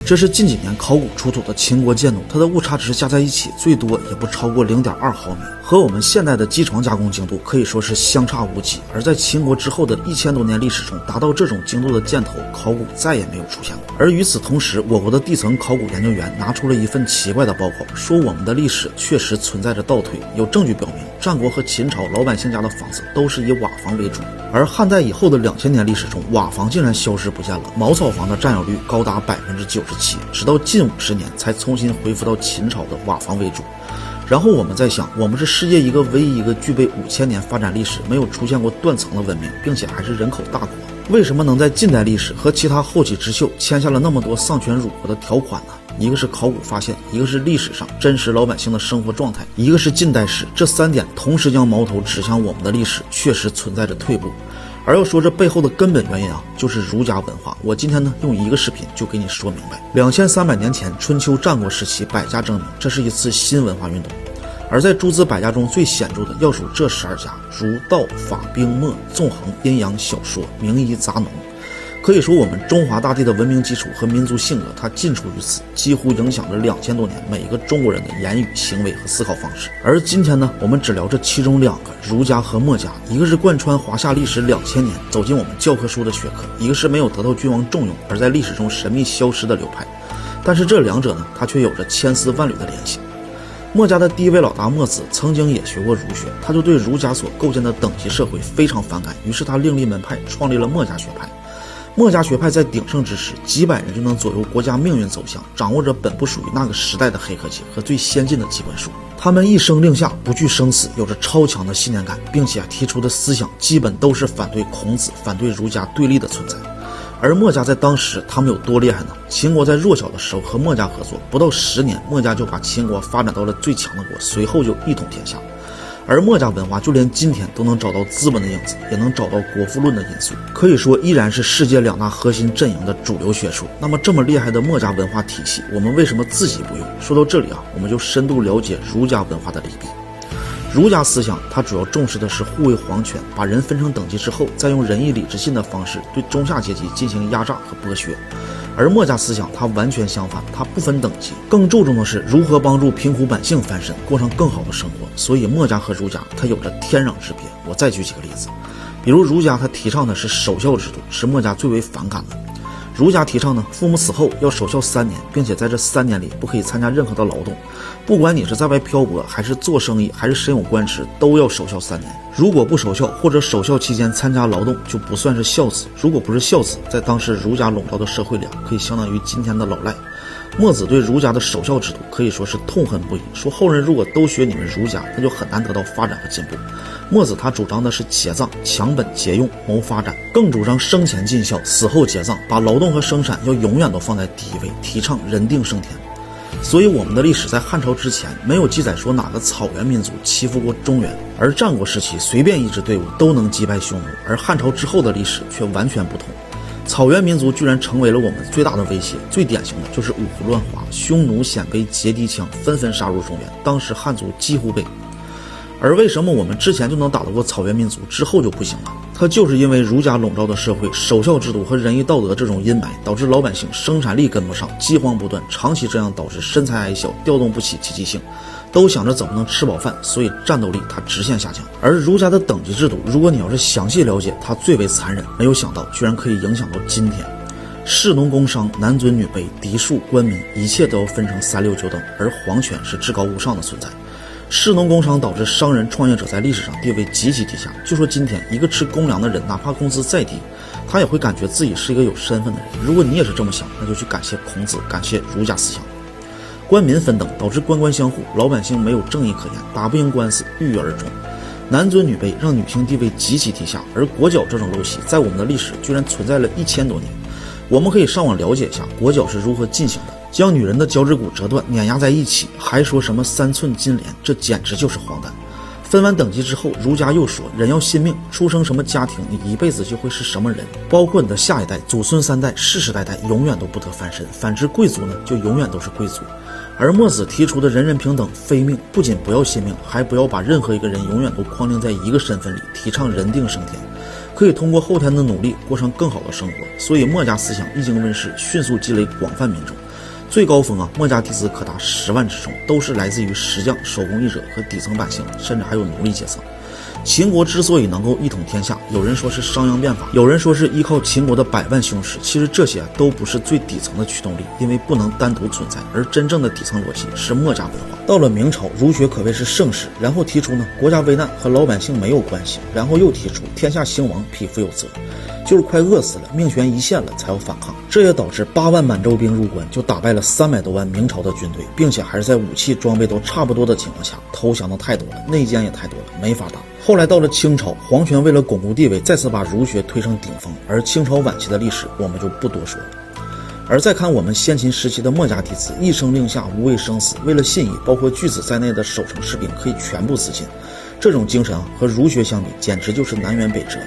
这是近几年考古出土的秦国建筑，它的误差值加在一起最多也不超过 0.2 毫米，和我们现代的机床加工精度可以说是相差无几。而在秦国之后的1000多年历史中，达到这种精度的箭头考古再也没有出现过。而与此同时，我国的地层考古研究员拿出了一份奇怪的报告，说我们的历史确实存在着倒退，有证据表明战国和秦朝老百姓家的房子都是以瓦房为主，而汉代以后的2000年历史中，瓦房竟然消失不见了，茅草房的占有率高达97%，直到近50年才重新恢复到秦朝的瓦房为主。然后我们再想，我们是世界唯一一个具备5000年发展历史、没有出现过断层的文明，并且还是人口大国，为什么能在近代历史和其他后起之秀签下了那么多丧权辱国的条款呢？一个是考古发现，一个是历史上真实老百姓的生活状态，一个是近代史，这3点同时将矛头指向我们的历史确实存在着退步。而要说这背后的根本原因就是儒家文化。我今天呢用一个视频就给你说明白。2300年前，春秋战国时期百家争鸣，这是一次新文化运动。而在诸子百家中最显著的要数这12家：儒、道、法、兵、墨、纵横、阴阳、小说、名医、杂农。可以说我们中华大地的文明基础和民族性格，它尽出于此，几乎影响着2000多年每一个中国人的言语、行为和思考方式。而今天呢，我们只聊这其中2个，儒家和墨家，一个是贯穿华夏历史2000年走进我们教科书的学科，一个是没有得到君王重用而在历史中神秘消失的流派。但是这2者呢，它却有着千丝万缕的联系。墨家的第一位老大墨子曾经也学过儒学，他就对儒家所构建的等级社会非常反感，于是他另立门派，创立了墨家学派。墨家学派在鼎盛之时，几百人就能左右国家命运走向，掌握着本不属于那个时代的黑科技和最先进的机关术。他们一声令下，不惧生死，有着超强的信念感，并且提出的思想基本都是反对孔子、反对儒家对立的存在。而墨家在当时他们有多厉害呢？秦国在弱小的时候和墨家合作，不到10年，墨家就把秦国发展到了最强的国，随后就一统天下。而墨家文化就连今天都能找到资本的影子，也能找到国富论的因素，可以说依然是世界2大核心阵营的主流学说。那么这么厉害的墨家文化体系，我们为什么自己不用？说到这里我们就深度了解儒家文化的利弊。儒家思想它主要重视的是护卫皇权，把人分成等级之后，再用仁义礼智信的方式对中下阶级进行压榨和剥削。而墨家思想它完全相反，它不分等级，更注重的是如何帮助贫苦百姓翻身，过上更好的生活。所以墨家和儒家它有着天壤之别。我再举几个例子，比如儒家它提倡的是守孝制度，是墨家最为反感的。儒家提倡呢，父母死后要守孝3年，并且在这3年里不可以参加任何的劳动，不管你是在外漂泊，还是做生意，还是身有官职，都要守孝3年。如果不守孝，或者守孝期间参加劳动，就不算是孝子。如果不是孝子，在当时儒家笼罩的社会里可以相当于今天的老赖。墨子对儒家的守孝制度可以说是痛恨不已，说后人如果都学你们儒家，那就很难得到发展和进步。墨子他主张的是节葬，强本节用，谋发展，更主张生前尽孝，死后节葬，把劳动和生产要永远都放在第一位，提倡人定胜天。所以我们的历史在汉朝之前没有记载说哪个草原民族欺负过中原，而战国时期随便一支队伍都能击败匈奴，而汉朝之后的历史却完全不同。草原民族居然成为了我们最大的威胁，最典型的就是五胡乱华，匈奴、鲜卑、结氐羌纷纷杀入中原，当时汉族几乎被。而为什么我们之前就能打得过草原民族，之后就不行了？它就是因为儒家笼罩的社会，守孝制度和仁义道德这种阴霾，导致老百姓生产力跟不上，饥荒不断，长期这样导致身材矮小，调动不起积极性，都想着怎么能吃饱饭，所以战斗力它直线下降。而儒家的等级制度，如果你要是详细了解，它最为残忍，没有想到居然可以影响到今天。士农工商，男尊女卑，嫡庶官民，一切都要分成3、6、9等，而皇权是至高无上的存在。士农工商导致商人创业者在历史上地位极其低下，就说今天一个吃公粮的人，哪怕工资再低，他也会感觉自己是一个有身份的人。如果你也是这么想，那就去感谢孔子，感谢儒家思想。官民分等导致官官相护，老百姓没有正义可言，打不赢官司，郁郁而终。男尊女卑让女性地位极其低下，而裹脚这种陋习在我们的历史居然存在了1000多年。我们可以上网了解一下裹脚是如何进行的，将女人的脚趾骨折断碾压在一起，还说什么3寸金莲，这简直就是荒诞。分完等级之后，儒家又说人要信命，出生什么家庭你一辈子就会是什么人，包括你的下一代，祖孙3代，世世代代永远都不得翻身。反之贵族呢，就永远都是贵族。而墨子提出的人人平等非命，不仅不要信命，还不要把任何一个人永远都框定在一个身份里，提倡人定胜天，可以通过后天的努力过上更好的生活。所以墨家思想一经问世，迅速积累广泛民众，最高峰啊，墨家弟子可达10万之众，都是来自于石匠、手工艺者和底层百姓，甚至还有奴隶阶层。秦国之所以能够一统天下，有人说是商鞅变法，有人说是依靠秦国的100万雄师，其实这些都不是最底层的驱动力，因为不能单独存在，而真正的底层逻辑是墨家文化。到了明朝，儒学可谓是盛世，然后提出呢，国家危难和老百姓没有关系，然后又提出天下兴亡匹夫有责，就是快饿死了，命悬一线了才要反抗。这也导致8万满洲兵入关，就打败了300多万明朝的军队，并且还是在武器装备都差不多的情况下，投降的太多了，内奸也太多了，没法打。后来到了清朝，皇权为了巩固地位，再次把儒学推上顶峰，而清朝晚期的历史我们就不多说了。而再看我们先秦时期的墨家弟子，一声令下，无畏生死，为了信义，包括巨子在内的守城士兵可以全部自尽，这种精神和儒学相比，简直就是南辕北辙。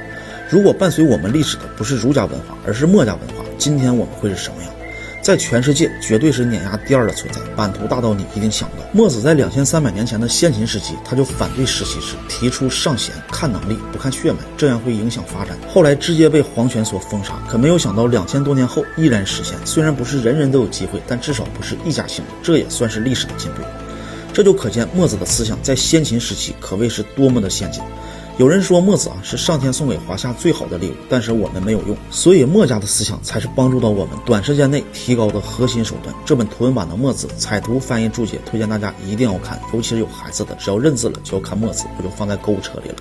如果伴随我们历史的不是儒家文化，而是墨家文化，今天我们会是什么样？在全世界绝对是碾压第2的存在，版图大到你一定想不到。墨子在2300年前的先秦时期，他就反对世袭制，提出尚贤，看能力不看血脉，这样会影响发展。后来直接被皇权所封杀，可没有想到2000多年后依然实现。虽然不是人人都有机会，但至少不是一家兴隆，这也算是历史的进步。这就可见墨子的思想在先秦时期可谓是多么的先进。有人说墨子是上天送给华夏最好的礼物，但是我们没有用，所以墨家的思想才是帮助到我们短时间内提高的核心手段。这本图文版的墨子彩图翻译注解推荐大家一定要看，尤其是有孩子的，只要认字了就要看墨子，我就放在购物车里了。